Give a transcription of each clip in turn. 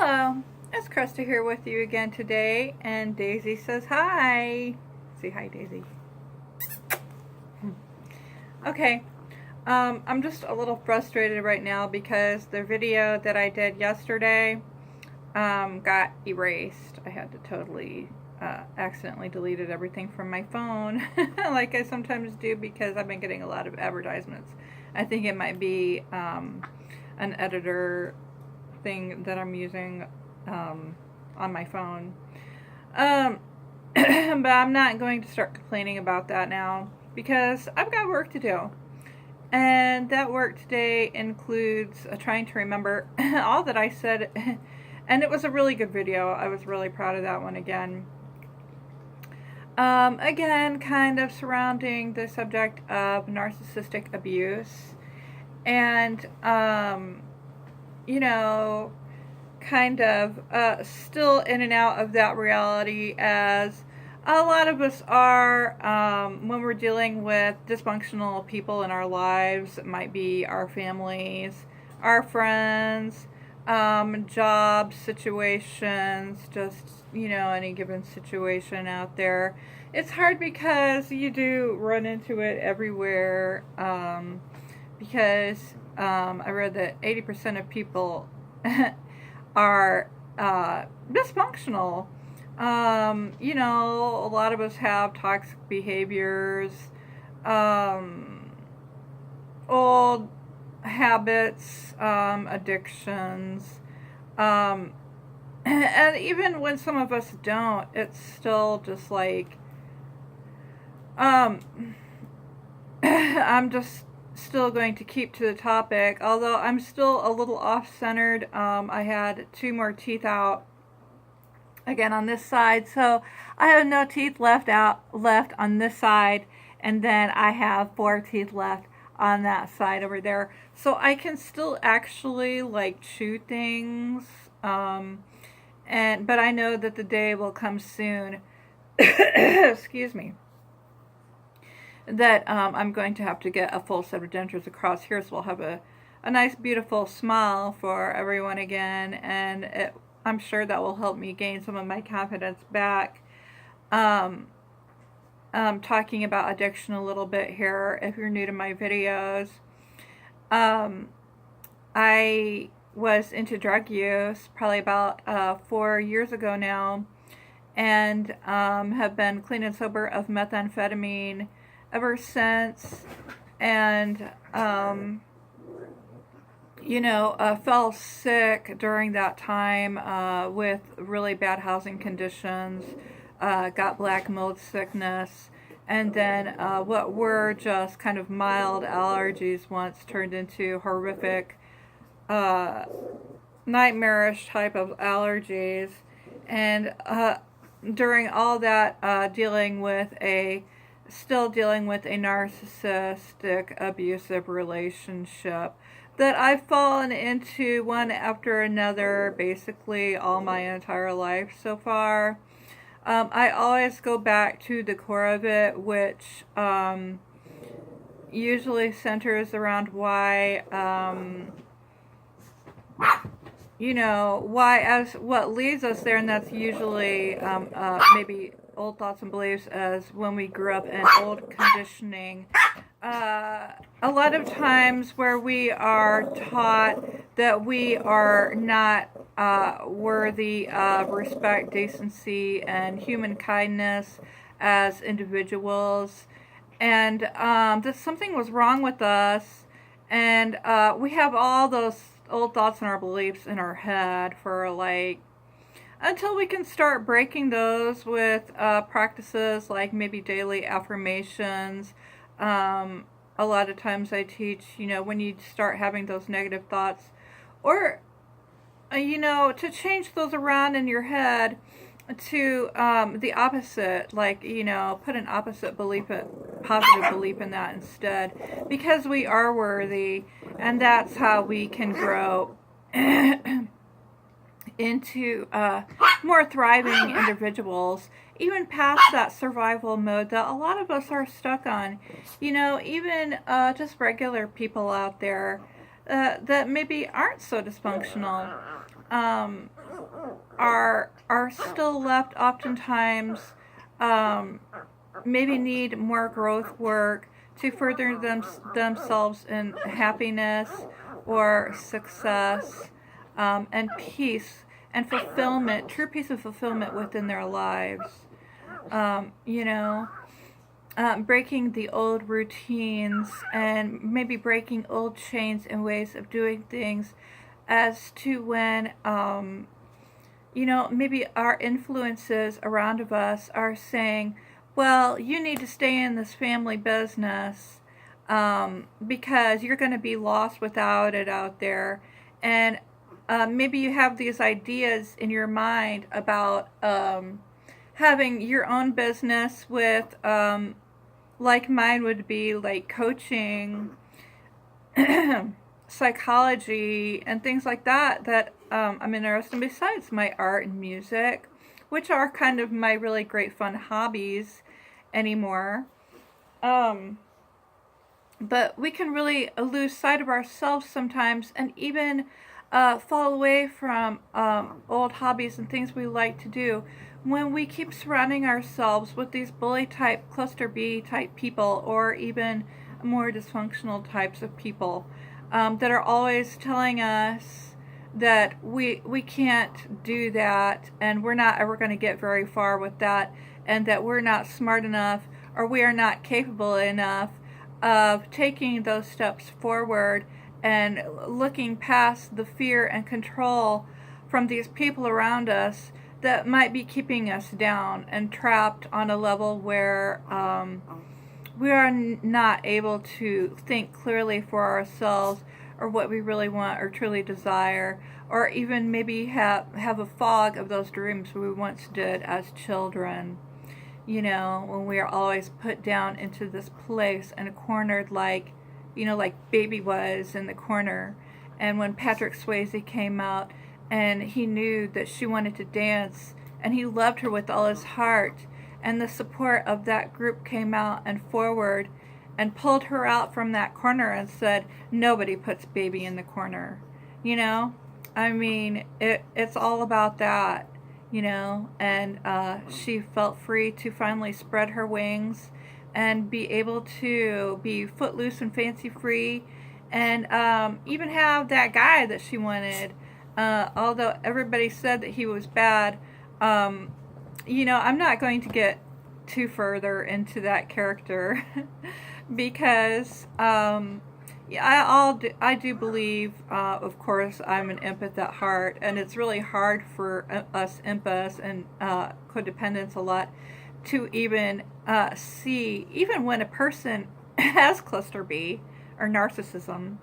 Hello, it's Krista here with you again today, and Daisy says hi. Say hi, Daisy. Okay, I'm just a little frustrated right now because the video that I did yesterday got erased. I had to totally accidentally deleted everything from my phone, like I sometimes do because I've been getting a lot of advertisements. I think it might be an editor thing that I'm using on my phone. But I'm not going to start complaining about that now because I've got work to do. And that work today includes trying to remember all that I said. And it was a really good video. I was really proud of that one again. Again, kind of surrounding the subject of narcissistic abuse. And, you know, kind of still in and out of that reality as a lot of us are when we're dealing with dysfunctional people in our lives. It might be our families, our friends, job situations, just, you know, any given situation out there. It's hard because you do run into it everywhere because I read that 80% of people are dysfunctional. You know, a lot of us have toxic behaviors, old habits, addictions, and even when some of us don't, it's still just like, I'm just still going to keep to the topic, although I'm still a little off-centered. I had 2 more teeth out again on this side, so I have no teeth left on this side, and then I have 4 teeth left on that side over there, so I can still actually like chew things, but I know that the day will come soon excuse me, that I'm going to have to get a full set of dentures across here, so I'll have a nice beautiful smile for everyone again, and I'm sure that will help me gain some of my confidence back. Talking about addiction a little bit here, if you're new to my videos. I was into drug use probably about 4 years ago now, and have been clean and sober of methamphetamine ever since, and you know, fell sick during that time with really bad housing conditions, got black mold sickness, and then what were just kind of mild allergies once turned into horrific, nightmarish type of allergies, and during all that still dealing with a narcissistic abusive relationship that I've fallen into one after another basically all my entire life so far. I always go back to the core of it, which usually centers around why, you know, what leads us there, and that's usually maybe old thoughts and beliefs as when we grew up in old conditioning. A lot of times where we are taught that we are not worthy of respect, decency, and human kindness as individuals, and that something was wrong with us, and we have all those old thoughts and our beliefs in our head for like until we can start breaking those with practices like maybe daily affirmations. A lot of times I teach, you know, when you start having those negative thoughts, or you know, to change those around in your head to the opposite, like, you know, put an opposite belief, a positive belief in that instead, because we are worthy, and that's how we can grow into more thriving individuals, even past that survival mode that a lot of us are stuck on. You know, even just regular people out there that maybe aren't so dysfunctional. are still left oftentimes, maybe need more growth work to further themselves in happiness or success, and peace and fulfillment, true peace and fulfillment within their lives. You know, breaking the old routines and maybe breaking old chains and ways of doing things, as to when, you know, maybe our influences around of us are saying, well, you need to stay in this family business, because you're going to be lost without it out there. And maybe you have these ideas in your mind about having your own business with, like mine would be like coaching, psychology, and things like that, that I'm interested in, besides my art and music, which are kind of my really great fun hobbies anymore. But we can really lose sight of ourselves sometimes, and even fall away from old hobbies and things we like to do, when we keep surrounding ourselves with these bully type, cluster B type people, or even more dysfunctional types of people, that are always telling us that we can't do that, and we're not ever going to get very far with that, and that we're not smart enough, or we are not capable enough of taking those steps forward and looking past the fear and control from these people around us that might be keeping us down and trapped on a level where we are not able to think clearly for ourselves, or what we really want or truly desire, or even maybe have a fog of those dreams we once did as children. You know, when we are always put down into this place and cornered, like, you know, like Baby was in the corner. And when Patrick Swayze came out and he knew that she wanted to dance and he loved her with all his heart, and the support of that group came out and forward and pulled her out from that corner and said, nobody puts Baby in the corner. You know, I mean, it's all about that. You know, and she felt free to finally spread her wings and be able to be footloose and fancy free, and even have that guy that she wanted, although everybody said that he was bad. You know, I'm not going to get too further into that character because yeah, I do believe, of course, I'm an empath at heart, and it's really hard for us empaths and codependents a lot to even see, even when a person has cluster B or narcissism,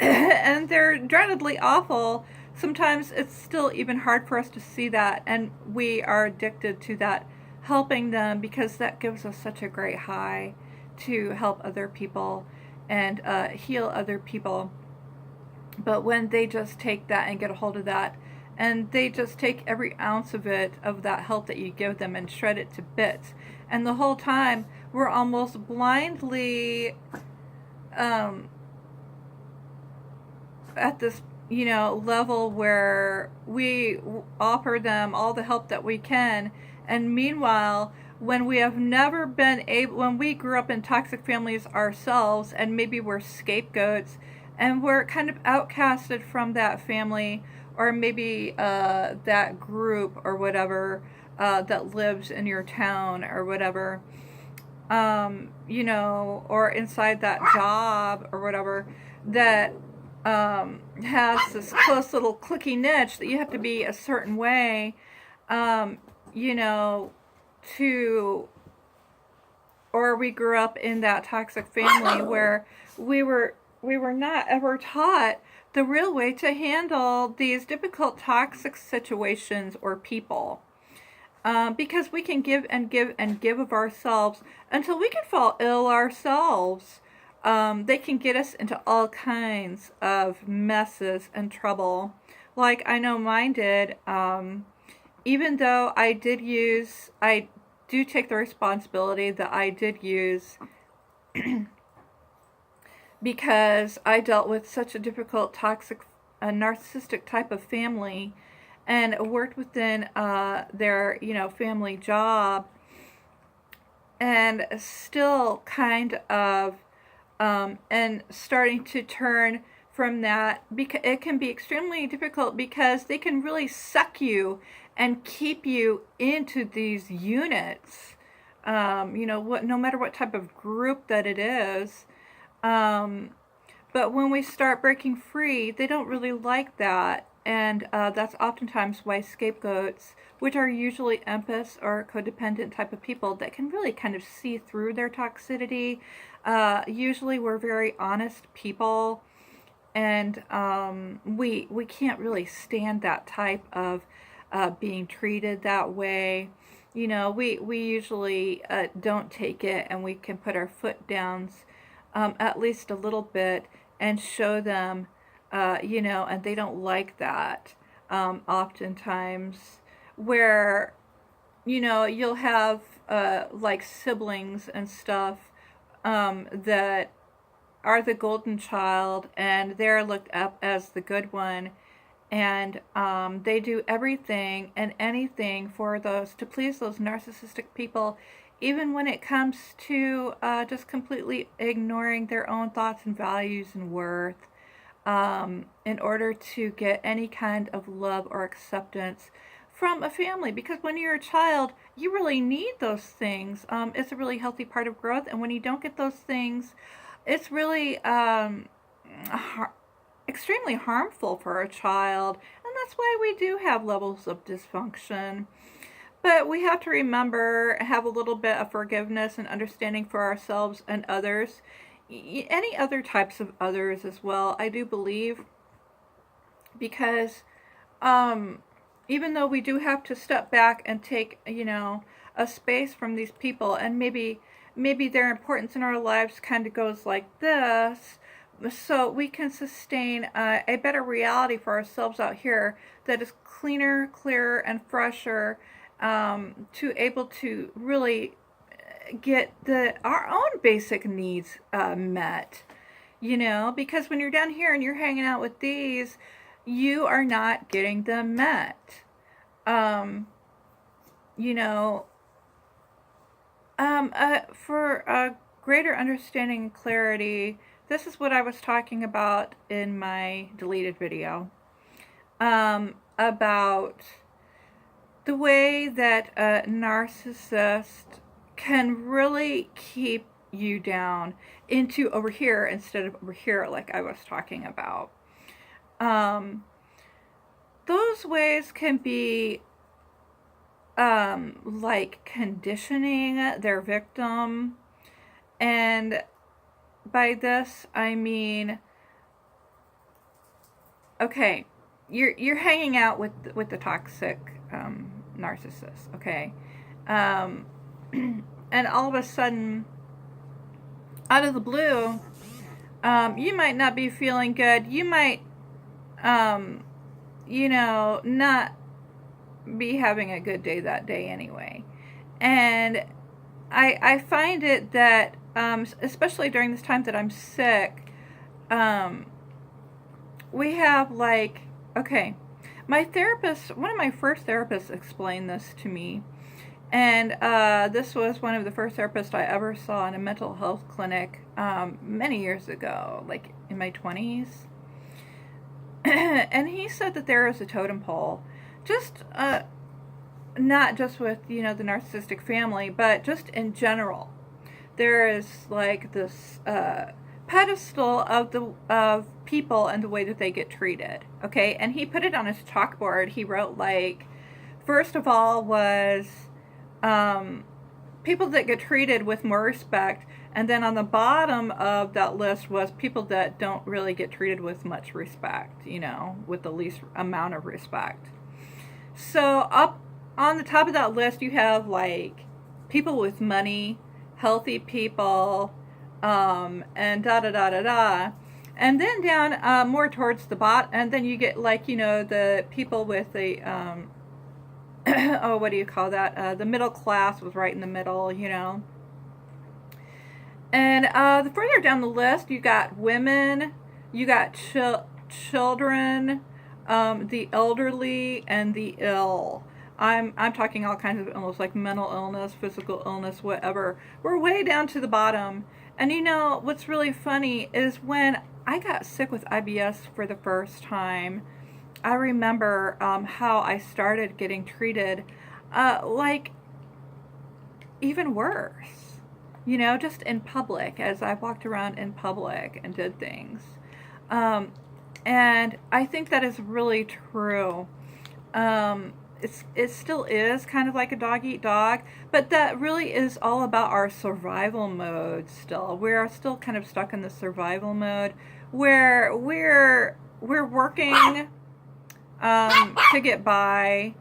and they're dreadedly awful, sometimes it's still even hard for us to see that, and we are addicted to that, helping them, because that gives us such a great high to help other people and heal other people. But when they just take that and get a hold of that, and they just take every ounce of it, of that help that you give them, and shred it to bits, and the whole time we're almost blindly at this, you know, level where we offer them all the help that we can, and meanwhile, when we have never been able, when we grew up in toxic families ourselves, and maybe we're scapegoats, and we're kind of outcasted from that family, or maybe that group or whatever, that lives in your town or whatever, you know, or inside that job or whatever, that has this close little cliquey niche that you have to be a certain way, you know, to, or we grew up in that toxic family where we were not ever taught the real way to handle these difficult toxic situations or people, because we can give and give and give of ourselves until we can fall ill ourselves. They can get us into all kinds of messes and trouble, like I know mine did. Even though I do take the responsibility that I did use because I dealt with such a difficult, toxic, narcissistic type of family, and worked within their, family job, and still kind of, and starting to turn from that, because it can be extremely difficult, because they can really suck you and keep you into these units, no matter what type of group that it is. But when we start breaking free, they don't really like that. And that's oftentimes why scapegoats, which are usually empaths or codependent type of people that can really kind of see through their toxicity, usually we're very honest people, and we can't really stand that type of being treated that way. We usually don't take it, and we can put our foot down at least a little bit and show them, and they don't like that. Oftentimes, where, you'll have like siblings and stuff that are the golden child, and they're looked up as the good one, and they do everything and anything to please those narcissistic people, even when it comes to just completely ignoring their own thoughts and values and worth, in order to get any kind of love or acceptance from a family. Because when you're a child, you really need those things. It's a really healthy part of growth, and when you don't get those things, it's really extremely harmful for a child, and that's why we do have levels of dysfunction. But we have to remember, have a little bit of forgiveness and understanding for ourselves and others, any other types of others as well, I do believe, because even though we do have to step back and take, a space from these people, and maybe their importance in our lives kind of goes like this, so we can sustain a better reality for ourselves out here that is cleaner, clearer, and fresher, to able to really get our own basic needs met. Because when you're down here and you're hanging out with these, you are not getting them met. For a greater understanding and clarity, this is what I was talking about in my deleted video, about the way that a narcissist can really keep you down into over here instead of over here, like I was talking about. Those ways can be like conditioning their victim, and by this I mean, okay, you're hanging out with the toxic narcissist, okay, and all of a sudden, out of the blue, you might not be feeling good. You might, not be having a good day that day anyway. And I find it that, especially during this time that I'm sick, we have like, okay, my therapist, one of my first therapists explained this to me. And this was one of the first therapists I ever saw in a mental health clinic many years ago, like in my 20s. And he said that there is a totem pole, just not just with, the narcissistic family, but just in general. There is like this pedestal of people and the way that they get treated, okay? And he put it on his chalkboard. He wrote, like, first of all was people that get treated with more respect, and then on the bottom of that list was people that don't really get treated with much respect, with the least amount of respect. So up on the top of that list, you have like people with money, healthy people, and da-da-da-da-da. And then down more towards the bottom, and then you get like, the people with the oh, what do you call that? The middle class was right in the middle, And the further down the list, you got women, you got children, the elderly and the ill. I'm talking all kinds of illness, like mental illness, physical illness, whatever. We're way down to the bottom. And you know, what's really funny is when I got sick with IBS for the first time, I remember how I started getting treated like even worse. You know, just in public, as I walked around in public and did things. And I think that is really true. It still is kind of like a dog eat dog, but that really is all about our survival mode still. We're still kind of stuck in the survival mode where we're working to get by.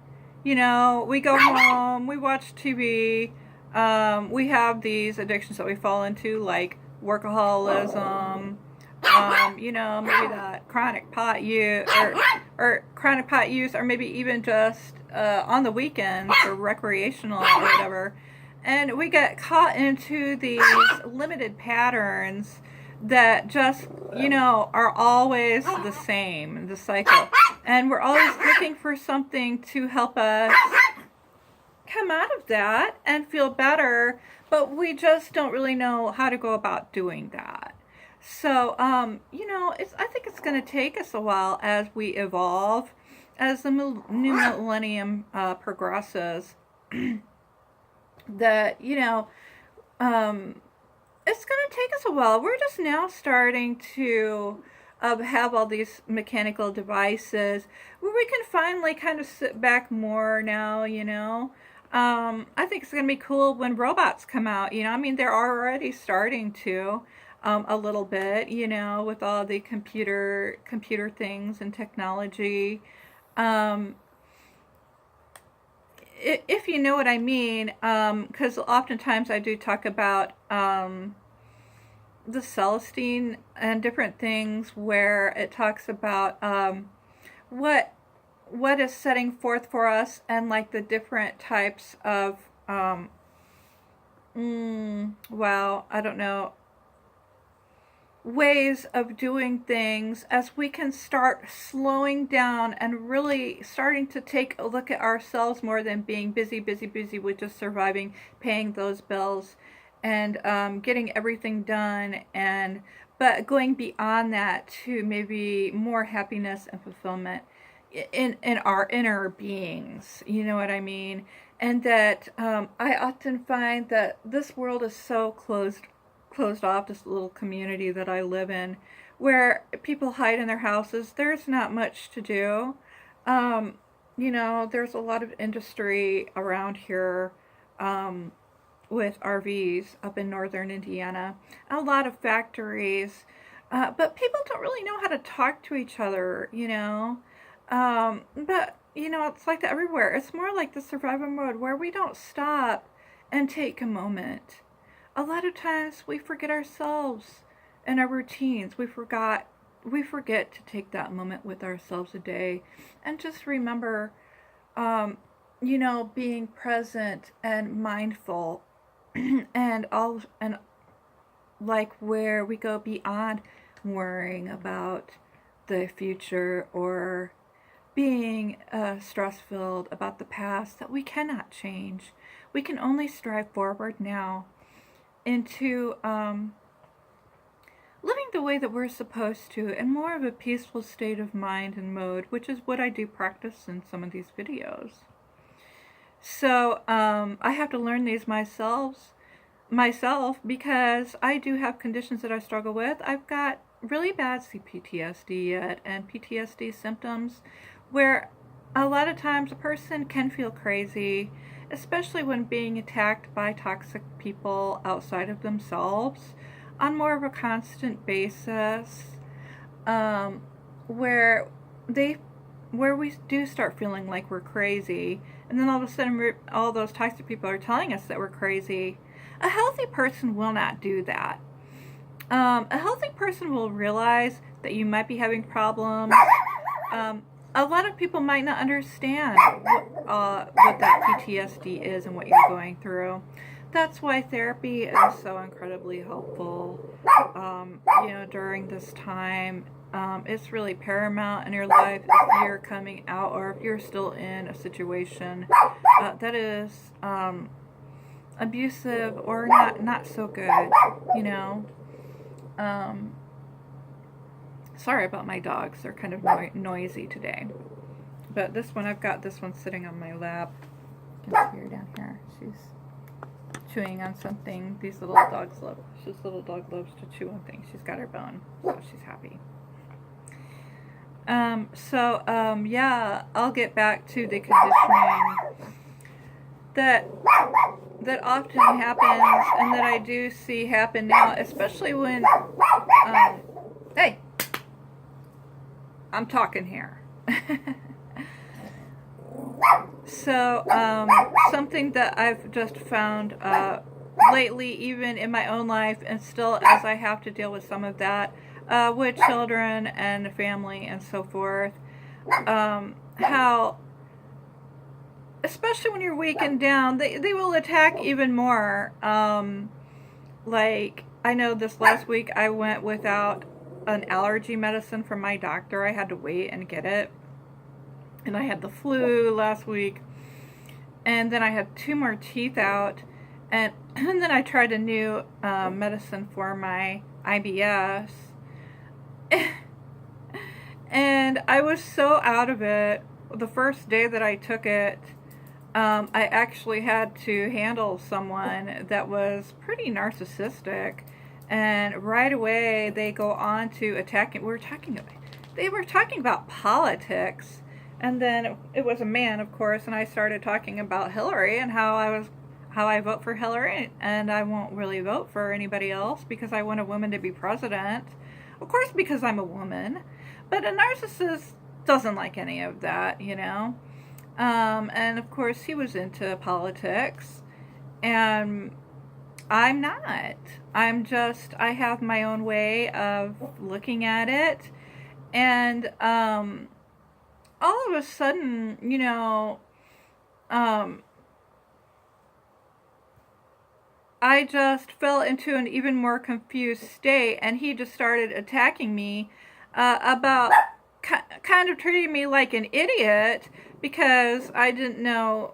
You know, we go home, we watch TV, we have these addictions that we fall into, like workaholism, you know, maybe that chronic pot use, or chronic pot use, or maybe even just on the weekends for recreational or whatever. And we get caught into these limited patterns that just, you know, are always the same, the cycle. And we're always looking for something to help us come out of that and feel better, but we just don't really know how to go about doing that. So, you know, I think it's going to take us a while as we evolve, as the new millennium progresses, that, you know, it's going to take us a while. We're just now starting to have all these mechanical devices where we can finally kind of sit back more now, you know. I think it's going to be cool when robots come out, you know. I mean, they're already starting to. A little bit, you know, with all the computer things and technology. If you know what I mean, because oftentimes I do talk about the Celestine and different things where it talks about what is setting forth for us, and like the different types of wow, I don't know, ways of doing things, as we can start slowing down and really starting to take a look at ourselves more than being busy with just surviving, paying those bills, and getting everything done, but going beyond that to maybe more happiness and fulfillment in our inner beings, you know what I mean? And that I often find that this world is so closed off, this little community that I live in, where people hide in their houses. There's not much to do. You know, there's a lot of industry around here with RVs up in northern Indiana, a lot of factories, but people don't really know how to talk to each other, you know. But, you know, it's like that everywhere. It's more like the survival mode where we don't stop and take a moment. A lot of times we forget ourselves and our routines. We forget to take that moment with ourselves a day and just remember, you know, being present and mindful and like where we go beyond worrying about the future or being stress-filled about the past that we cannot change. We can only strive forward now into living the way that we're supposed to, and more of a peaceful state of mind and mode, which is what I do practice in some of these videos. So I have to learn these myself because I do have conditions that I struggle with. I've got really bad CPTSD yet, and PTSD symptoms where a lot of times a person can feel crazy, especially when being attacked by toxic people outside of themselves on more of a constant basis, where we do start feeling like we're crazy, and then all of a sudden all those toxic people are telling us that we're crazy. A healthy person will not do that. A healthy person will realize that you might be having problems. A lot of people might not understand what that PTSD is and what you're going through. That's why therapy is so incredibly helpful, you know, during this time. it's really paramount in your life if you're coming out or if you're still in a situation that is abusive or not so good, you know. Sorry about my dogs, they're kind of noisy today. But this one, I've got this one sitting on my lap. You can see her down here. She's chewing on something. This little dog loves to chew on things. She's got her bone, so she's happy. Yeah, I'll get back to the conditioning that often happens and that I do see happen now, especially when, hey, I'm talking here. So, something that I've just found lately, even in my own life, and still as I have to deal with some of that, with children and family and so forth, how, especially when you're weak and down, they will attack even more. Like, I know this last week I went without an allergy medicine from my doctor. I had to wait and get it. And I had the flu last week. And then I had 2 more teeth out. And then I tried a new medicine for my IBS. And I was so out of it. The first day that I took it, I actually had to handle someone that was pretty narcissistic. And right away they go on to attacking. They were talking about politics. And then it was a man, of course, and I started talking about Hillary and how I vote for Hillary, and I won't really vote for anybody else because I want a woman to be president. Of course, because I'm a woman. But a narcissist doesn't like any of that, you know. And of course, he was into politics, and I'm not. I have my own way of looking at it, and all of a sudden, you know, I just fell into an even more confused state, and he just started attacking me about kind of treating me like an idiot because I didn't know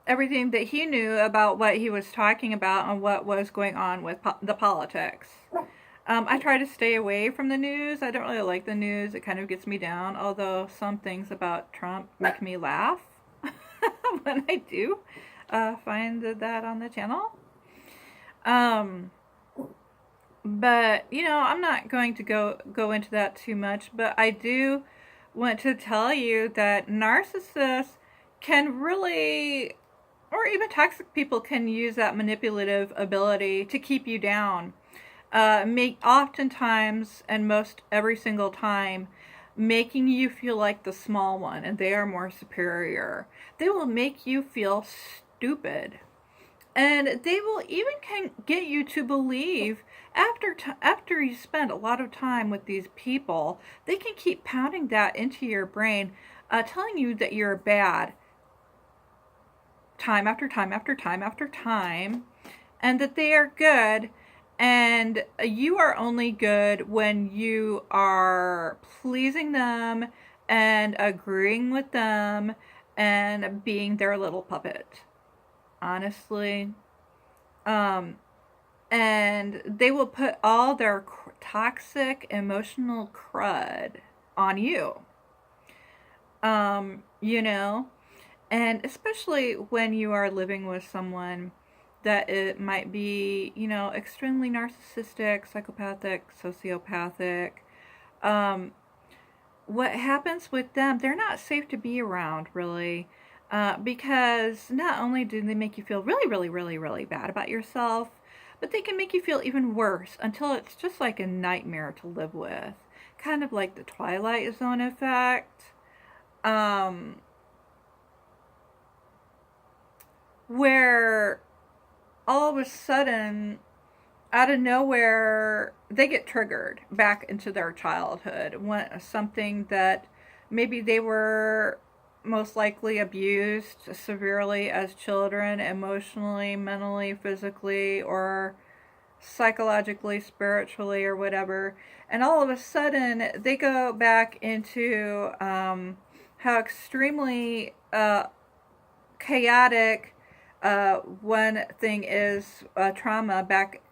everything that he knew about what he was talking about and what was going on with the politics. I try to stay away from the news. I don't really like the news. It kind of gets me down, although some things about Trump make me laugh when I do find that on the channel. But, you know, I'm not going to go into that too much, but I do want to tell you that narcissists can really, or even toxic people can use that manipulative ability to keep you down. Oftentimes, and most every single time, making you feel like the small one and they are more superior. They will make you feel stupid. And they will even can get you to believe, after you spend a lot of time with these people, they can keep pounding that into your brain, telling you that you're bad time after time after time after time, and that they are good. And you are only good when you are pleasing them and agreeing with them and being their little puppet. Honestly. And they will put all their toxic emotional crud on you. You know, and especially when you are living with someone that it might be, you know, extremely narcissistic, psychopathic, sociopathic. What happens with them, they're not safe to be around, really, because not only do they make you feel really, really, really, really bad about yourself, but they can make you feel even worse until it's just like a nightmare to live with. Kind of like the Twilight Zone effect. Where all of a sudden, out of nowhere, they get triggered back into their childhood. Something that maybe they were most likely abused severely as children, emotionally, mentally, physically, or psychologically, spiritually, or whatever, and all of a sudden they go back into how extremely chaotic one thing is trauma back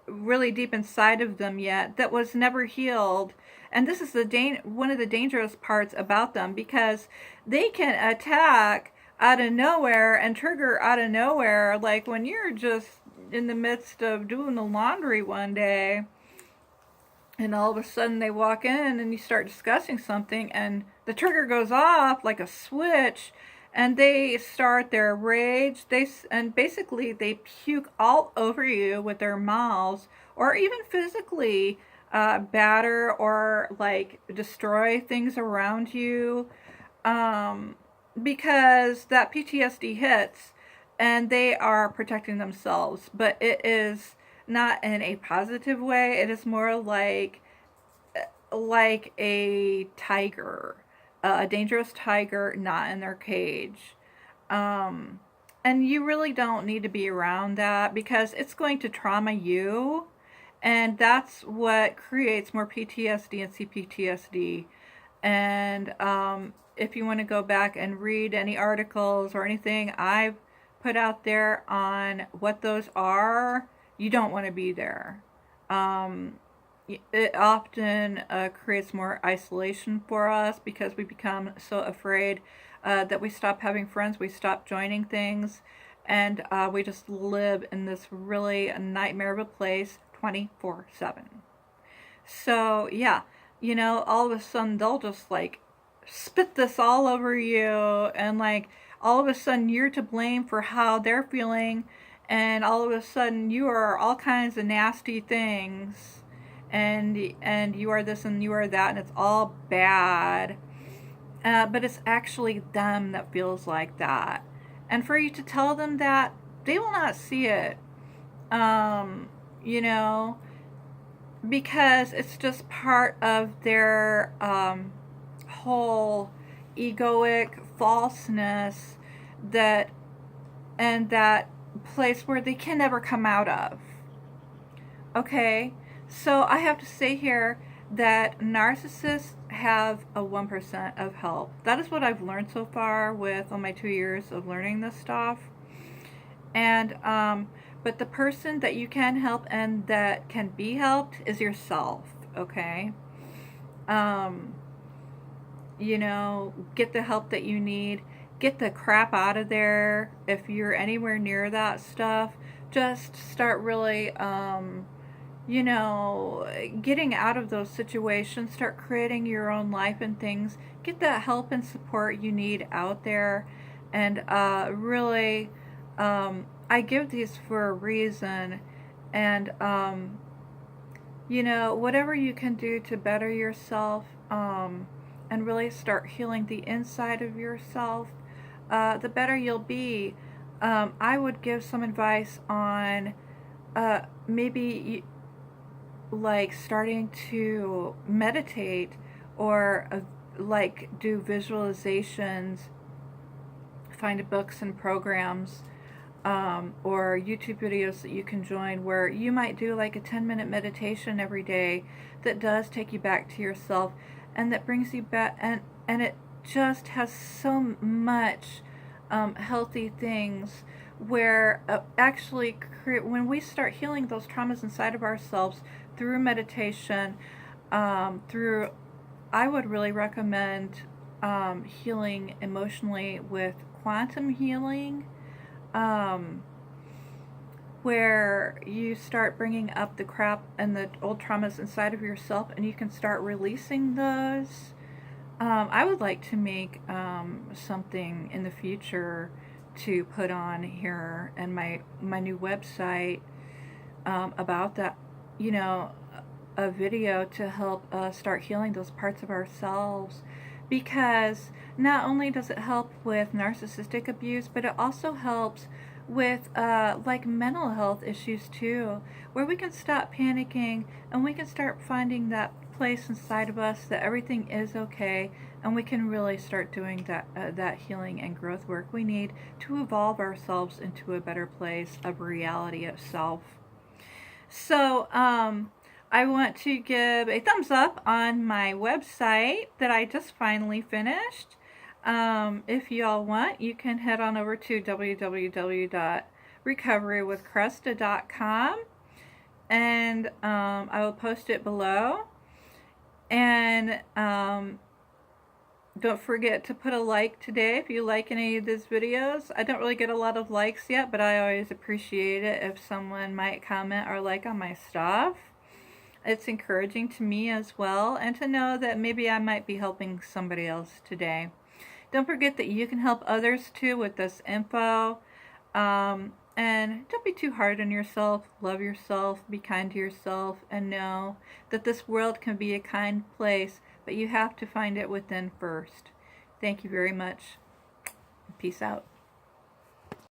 really deep inside of them yet that was never healed. And this is one of the dangerous parts about them, because they can attack out of nowhere and trigger out of nowhere, like when you're just in the midst of doing the laundry one day and all of a sudden they walk in and you start discussing something and the trigger goes off like a switch, and they start their rage. And basically they puke all over you with their mouths, or even physically batter or like destroy things around you, because that PTSD hits and they are protecting themselves. But it is not in a positive way. It is more like a tiger, a dangerous tiger, not in their cage. And you really don't need to be around that, because it's going to trauma you, and that's what creates more PTSD and CPTSD. And if you want to go back and read any articles or anything I've put out there on what those are, you don't want to be there. It often creates more isolation for us, because we become so afraid that we stop having friends, we stop joining things, and we just live in this really nightmare of a place 24/7. So yeah, all of a sudden they'll just like spit this all over you, and like all of a sudden you're to blame for how they're feeling, and all of a sudden you are all kinds of nasty things, and you are this and you are that, and it's all bad. But it's actually them that feels like that. And for you to tell them that, they will not see it. You know, because it's just part of their whole egoic falseness, that place where they can never come out of. Okay, so I have to say here that narcissists have a 1% of help. That is what I've learned so far with all my 2 years of learning this stuff. And but the person that you can help and that can be helped is yourself. Okay, get the help that you need. Get the crap out of there. If you're anywhere near that stuff, just start really getting out of those situations. Start creating your own life and things. Get that help and support you need out there. And really, I give these for a reason. And whatever you can do to better yourself, and really start healing the inside of yourself, the better you'll be. I would give some advice on maybe like starting to meditate, or like do visualizations, find books and programs, or YouTube videos that you can join, where you might do like a 10-minute meditation every day that does take you back to yourself, and that brings you back, and it just has so much healthy things, where actually when we start healing those traumas inside of ourselves through meditation, I would really recommend healing emotionally with quantum healing, where you start bringing up the crap and the old traumas inside of yourself, and you can start releasing those. I would like to make something in the future to put on here and my new website about that, a video to help start healing those parts of ourselves, because not only does it help with narcissistic abuse, but it also helps with like mental health issues too, where we can stop panicking and we can start finding that place inside of us that everything is okay, and we can really start doing that healing and growth work we need to evolve ourselves into a better place of reality itself. So, I want to give a thumbs up on my website that I just finally finished. If y'all want, you can head on over to www.recoverywithcresta.com, and I will post it below. And don't forget to put a like today if you like any of these videos. I don't really get a lot of likes yet, but I always appreciate it if someone might comment or like on my stuff. It's encouraging to me as well, and to know that maybe I might be helping somebody else today. Don't forget that you can help others too with this info. And don't be too hard on yourself. Love yourself, be kind to yourself, and know that this world can be a kind place, but you have to find it within first. Thank you very much. Peace out.